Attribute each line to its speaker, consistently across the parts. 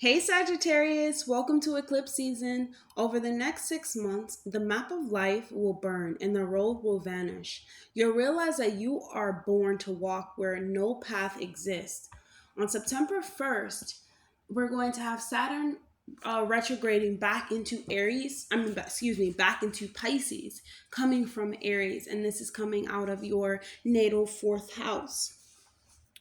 Speaker 1: Hey Sagittarius, welcome to eclipse season. Over the next 6 months, the map of life will burn and the road will vanish. You'll realize that you are born to walk where no path exists. On September 1st, we're going to have Saturn retrograding back into back into Pisces, coming from Aries, and this is coming out of your natal fourth house,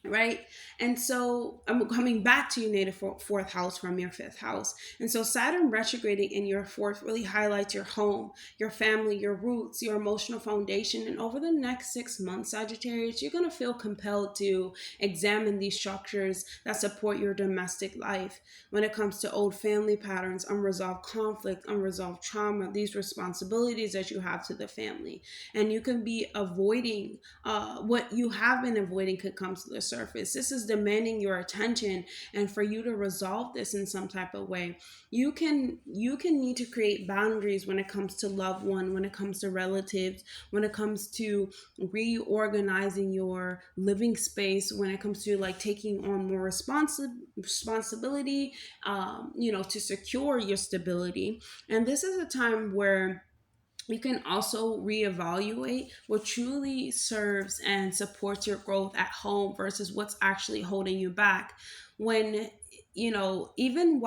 Speaker 1: right? And so I'm coming back to your native fourth house from your fifth house. And so Saturn retrograding in your fourth really highlights your home, your family, your roots, your emotional foundation. And over the next 6 months, Sagittarius, you're going to feel compelled to examine these structures that support your domestic life when it comes to old family patterns, unresolved conflict, unresolved trauma, these responsibilities that you have to the family. And you can be avoiding what you have been avoiding could come to the surface. This is demanding your attention, and for you to resolve this in some type of way, you can need to create boundaries when it comes to loved one, when it comes to relatives, when it comes to reorganizing your living space, when it comes to like taking on more responsibility, to secure your stability. And this is a time where you can also reevaluate what truly serves and supports your growth at home versus what's actually holding you back. When even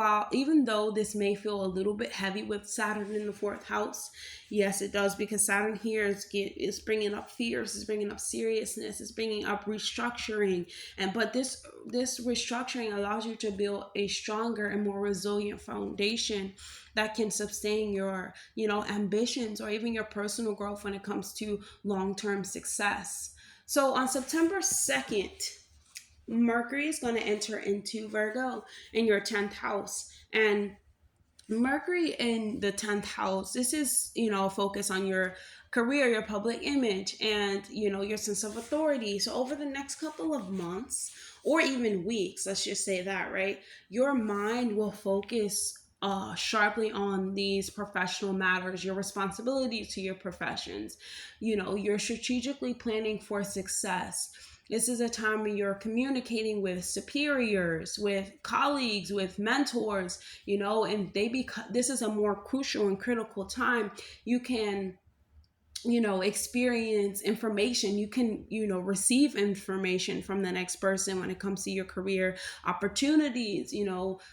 Speaker 1: though this may feel a little bit heavy with Saturn in the fourth house, yes it does, because Saturn here is bringing up fears, is bringing up seriousness, is bringing up restructuring. And but this restructuring allows you to build a stronger and more resilient foundation that can sustain your ambitions or even your personal growth when it comes to long-term success. So on September 2nd, Mercury is going to enter into Virgo in your 10th house. And Mercury in the 10th house, this is, focus on your career, your public image, and, your sense of authority. So over the next couple of months or even weeks, let's just say that, right? Your mind will focus sharply on these professional matters, your responsibilities to your professions. You're strategically planning for success. This is a time when you're communicating with superiors, with colleagues, with mentors, and this is a more crucial and critical time. You can experience information. You can receive information from the next person when it comes to your career opportunities,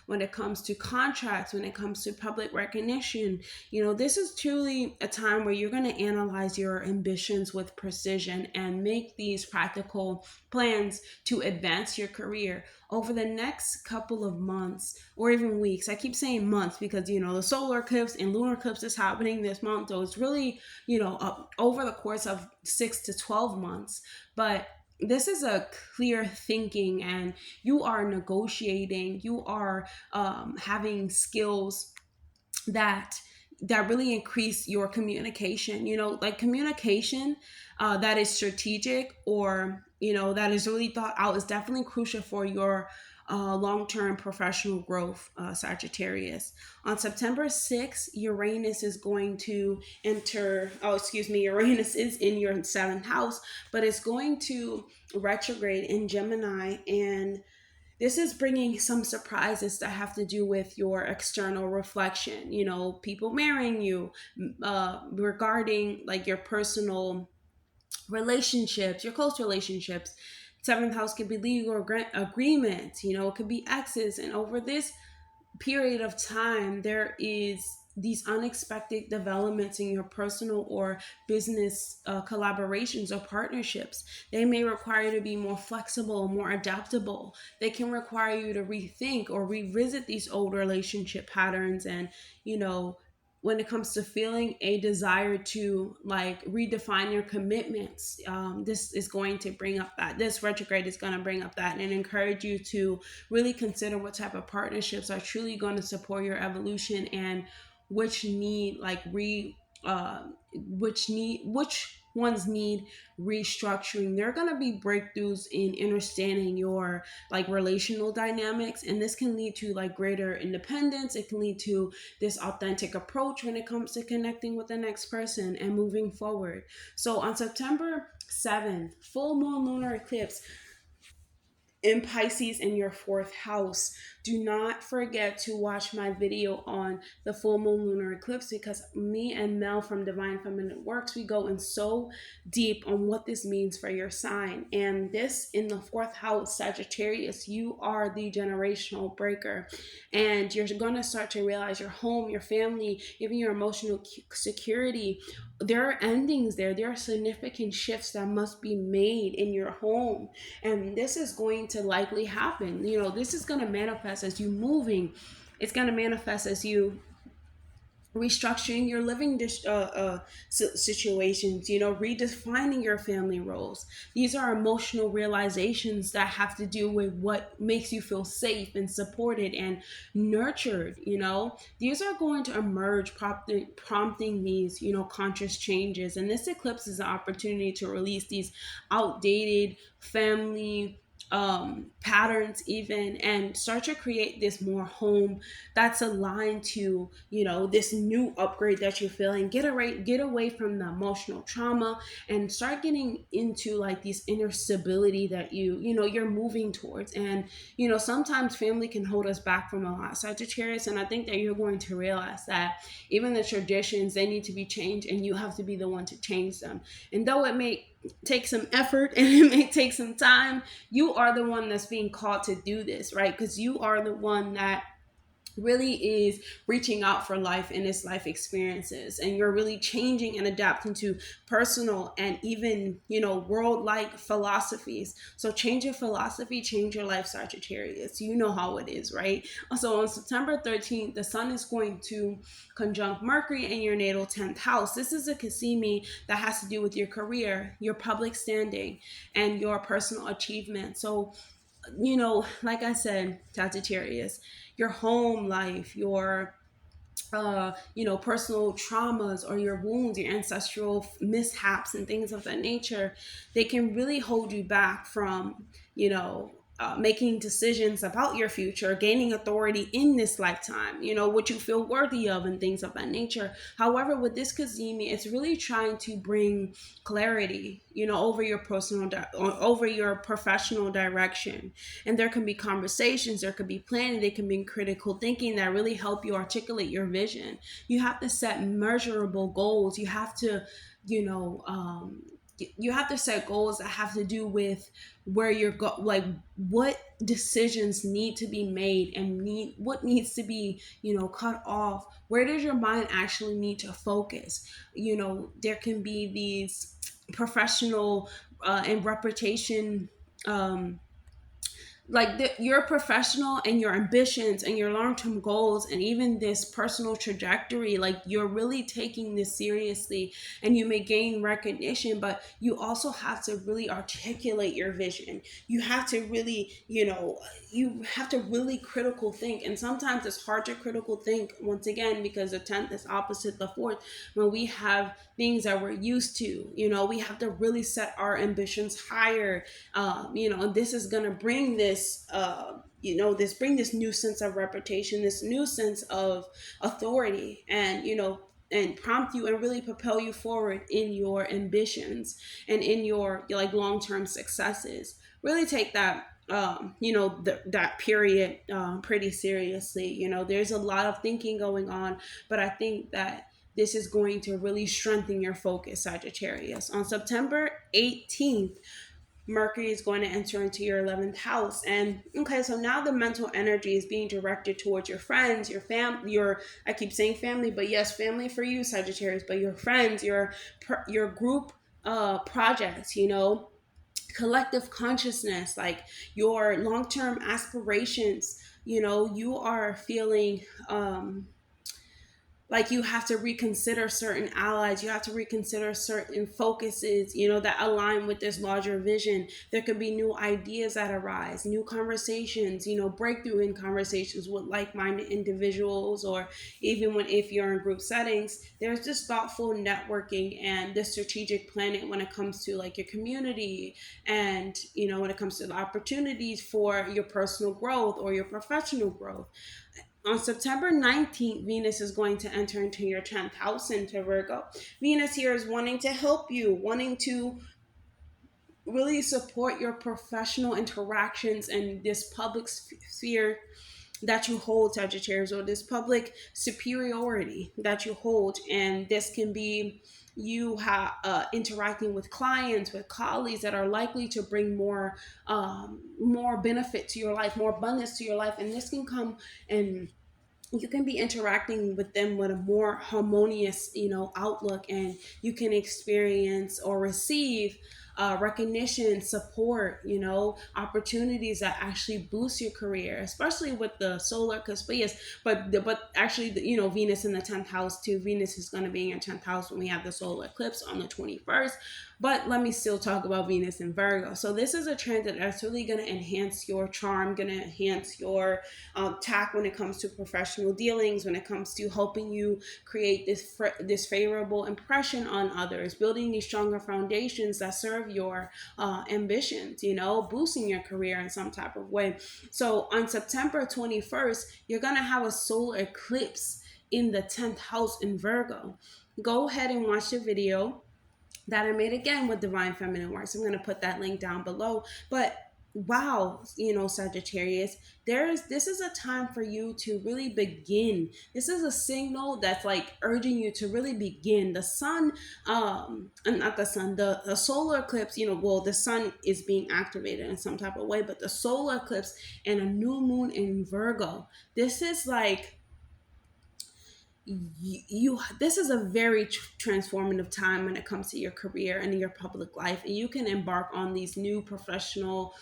Speaker 1: when it comes to contracts, when it comes to public recognition. This is truly a time where you're going to analyze your ambitions with precision and make these practical plans to advance your career over the next couple of months or even weeks. I keep saying months because the solar eclipse and lunar eclipse is happening this month, so it's really over the course of 6 to 12 months. But this is a clear thinking, and you are negotiating, you are having skills that really increase your communication, like communication that is strategic, or that is really thought out, is definitely crucial for your long-term professional growth, Sagittarius. On September 6th, Uranus is going to enter, Uranus is in your seventh house, but it's going to retrograde in Gemini. And this is bringing some surprises that have to do with your external reflection, people marrying you, regarding like your personal relationships, your close relationships. Seventh house could be legal agreements, it could be exes. And over this period of time, there is these unexpected developments in your personal or business collaborations or partnerships. They may require you to be more flexible, more adaptable. They can require you to rethink or revisit these old relationship patterns. And when it comes to feeling a desire to like redefine your commitments, this is going to bring up that. This retrograde is going to bring up that and encourage you to really consider what type of partnerships are truly going to support your evolution, and which need like which ones need restructuring. There are going to be breakthroughs in understanding your like relational dynamics, and this can lead to like greater independence. It can lead to this authentic approach when it comes to connecting with the next person and moving forward. So on September 7th, full moon lunar eclipse in Pisces in your fourth house. Do not forget to watch my video on the full moon lunar eclipse, because me and Mel from Divine Feminine Works, we go in so deep on what this means for your sign. And this, in the fourth house, Sagittarius, you are the generational breaker. And you're going to start to realize your home, your family, even your emotional security, there are endings there. There are significant shifts that must be made in your home. And this is going to likely happen. This is going to manifest as you moving. It's going to manifest as you restructuring your living situations, redefining your family roles. These are emotional realizations that have to do with what makes you feel safe and supported and nurtured. These are going to emerge, prompting these, conscious changes. And this eclipse is an opportunity to release these outdated family patterns, even, and start to create this more home that's aligned to this new upgrade that you're feeling. Get away from the emotional trauma and start getting into like this inner stability that you're moving towards. And sometimes family can hold us back from a lot, Sagittarius, and I think that you're going to realize that even the traditions, they need to be changed, and you have to be the one to change them. And though it may take some effort and it may take some time, you are the one that's being called to do this, right? Because you are the one that really is reaching out for life in its life experiences, and you're really changing and adapting to personal and even world-like philosophies. So change your philosophy, change your life, Sagittarius. You know how it is, right? So on September 13th, the sun is going to conjunct Mercury in your natal 10th house. This is a Cassimi that has to do with your career, your public standing, and your personal achievement. So like I said, Sagittarius, your home life, your personal traumas or your wounds, your ancestral mishaps and things of that nature, they can really hold you back from, making decisions about your future, gaining authority in this lifetime, what you feel worthy of and things of that nature. However, with this Kazemi, it's really trying to bring clarity, over your over your professional direction. And there can be conversations, there could be planning, there can be critical thinking that really help you articulate your vision. You have to set measurable goals. You have to, you have to set goals that have to do with where you're like what decisions need to be made and what needs to be cut off. Where does your mind actually need to focus? There can be these professional and reputation, your professional and your ambitions and your long-term goals and even this personal trajectory, like you're really taking this seriously, and you may gain recognition, but you also have to really articulate your vision. You have to really you have to really critical think. And sometimes it's hard to critical think, once again, because the 10th is opposite the 4th. When we have things that we're used to, we have to really set our ambitions higher. And this is going to bring this bring this new sense of reputation, this new sense of authority, and prompt you and really propel you forward in your ambitions and in your like long-term successes. Really take that that period pretty seriously. There's a lot of thinking going on, but I think that this is going to really strengthen your focus, Sagittarius. On September 18th, Mercury is going to enter into your 11th house. And okay, so now the mental energy is being directed towards your friends, I keep saying family, but yes, family for you, Sagittarius, but your friends, your group projects, collective consciousness, like your long-term aspirations. You are feeling like you have to reconsider certain allies, you have to reconsider certain focuses, that align with this larger vision. There could be new ideas that arise, new conversations, breakthrough in conversations with like-minded individuals, or even if you're in group settings, there's just thoughtful networking and the strategic planning when it comes to like your community, and when it comes to the opportunities for your personal growth or your professional growth. On September 19th, Venus is going to enter into your 10th house, into Virgo. Venus here is wanting to help you, wanting to really support your professional interactions and this public sphere, that you hold, Sagittarius, or this public superiority that you hold. And this can be you interacting with clients, with colleagues that are likely to bring more benefit to your life, more abundance to your life. And this can come, and you can be interacting with them with a more harmonious, outlook, and you can experience or receive recognition, support, opportunities that actually boost your career, especially with the solar, because yes, but actually, Venus in the 10th house too. Venus is going to be in your 10th house when we have the solar eclipse on the 21st. But let me still talk about Venus in Virgo. So this is a transit that's really going to enhance your charm, going to enhance your tact when it comes to professional dealings, when it comes to helping you create this favorable impression on others, building these stronger foundations that serve your ambitions, boosting your career in some type of way. So on September 21st, you're going to have a solar eclipse in the 10th house in Virgo. Go ahead and watch the video that I made again with Divine Feminine Works. I'm going to put that link down below. But wow, Sagittarius, this is a time for you to really begin. This is a signal that's like urging you to really begin. The sun, not the sun, the solar eclipse, well, the sun is being activated in some type of way, but the solar eclipse and a new moon in Virgo, this is like, this is a very transformative time when it comes to your career and your public life, and you can embark on these new professional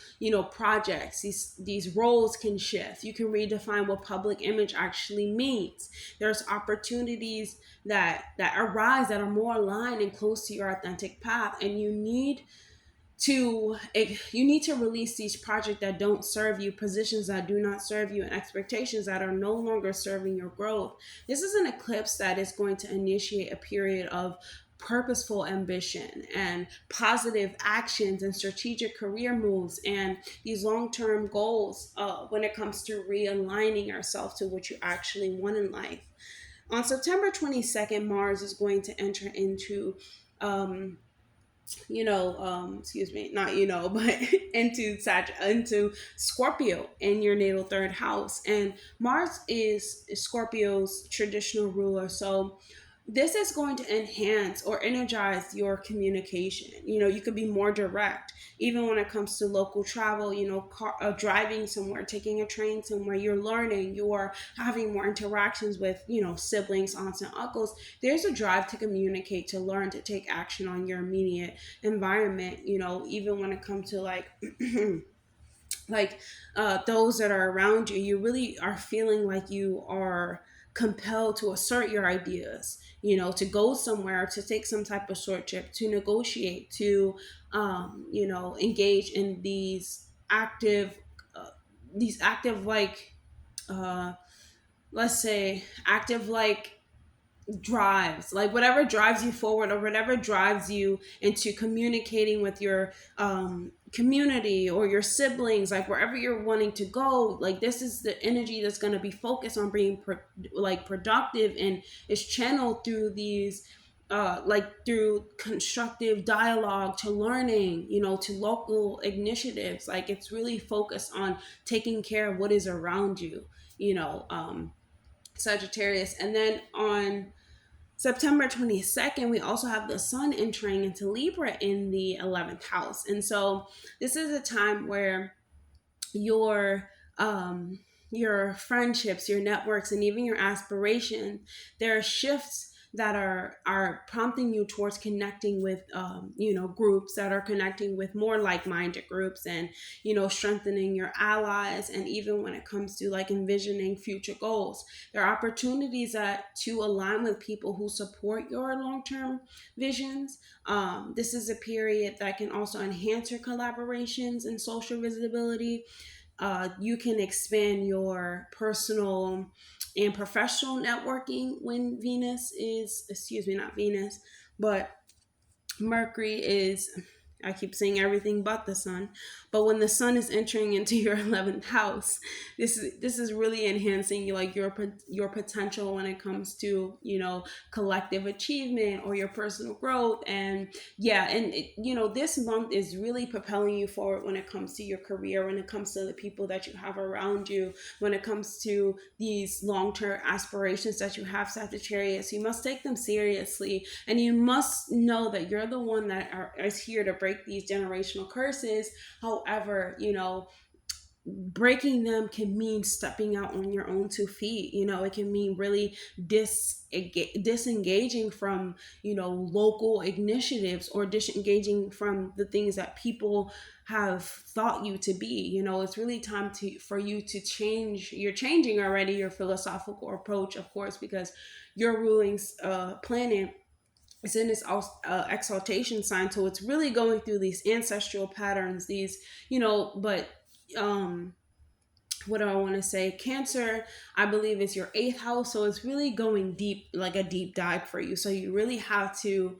Speaker 1: projects. These roles can shift. You can redefine what public image actually means. There's opportunities that arise that are more aligned and close to your authentic path, and you need to release these projects that don't serve you, positions that do not serve you, and expectations that are no longer serving your growth. This is an eclipse that is going to initiate a period of purposeful ambition and positive actions and strategic career moves and these long-term goals when it comes to realigning ourselves to what you actually want in life. On September 22nd, Mars is going to enter into excuse me, not but into Scorpio in your natal third house. And Mars is Scorpio's traditional ruler. So this is going to enhance or energize your communication. You could be more direct, even when it comes to local travel, driving somewhere, taking a train somewhere, you're learning, you're having more interactions with, siblings, aunts, and uncles. There's a drive to communicate, to learn, to take action on your immediate environment, even when it comes to like, those that are around you. You really are feeling like you are compelled to assert your ideas, to go somewhere, to take some type of short trip, to negotiate, to engage in active like let's say active like drives, like whatever drives you forward or whatever drives you into communicating with your community or your siblings, like wherever you're wanting to go. Like this is the energy that's going to be focused on being productive, and is channeled through these through constructive dialogue, to learning, to local initiatives. Like it's really focused on taking care of what is around you, Sagittarius. And then on September 22nd, we also have the sun entering into Libra in the 11th house. And so this is a time where your friendships, your networks, and even your aspiration, there are shifts that are prompting you towards connecting with groups that are connecting with more like-minded groups, and strengthening your allies. And even when it comes to like envisioning future goals, there are opportunities to align with people who support your long-term visions. This is a period that can also enhance your collaborations and social visibility. You can expand your personal and professional networking when not Venus, but Mercury is I keep saying everything but the sun. But when the sun is entering into your 11th house, this is really enhancing like your potential when it comes to, collective achievement or your personal growth. And yeah, and this month is really propelling you forward when it comes to your career, when it comes to the people that you have around you, when it comes to these long-term aspirations that you have, Sagittarius. You must take them seriously, and you must know that you're the one that is here to break these generational curses. However, breaking them can mean stepping out on your own 2 feet. It can mean really disengaging from local initiatives, or disengaging from the things that people have thought you to be. It's really time for you to change. You're changing already your philosophical approach, of course, because your ruling planet is in its exaltation sign, so it's really going through these ancestral patterns, these but um what do I want to say? Cancer, I believe, is your 8th house. So it's really going deep, like a deep dive for you. So you really have to,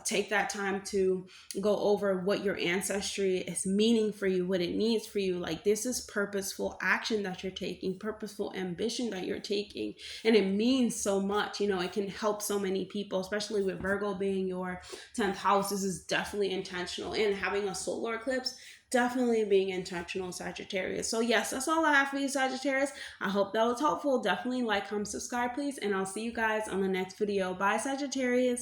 Speaker 1: take that time to go over what your ancestry is meaning for you, what it needs for you. Like, this is purposeful action that you're taking, purposeful ambition that you're taking. And it means so much. It can help so many people, especially with Virgo being your 10th house. This is definitely intentional. And having a solar eclipse, definitely being intentional, Sagittarius. So yes, that's all I have for you, Sagittarius. I hope that was helpful. Definitely like, comment, subscribe, please, and I'll see you guys on the next video. Bye, Sagittarius.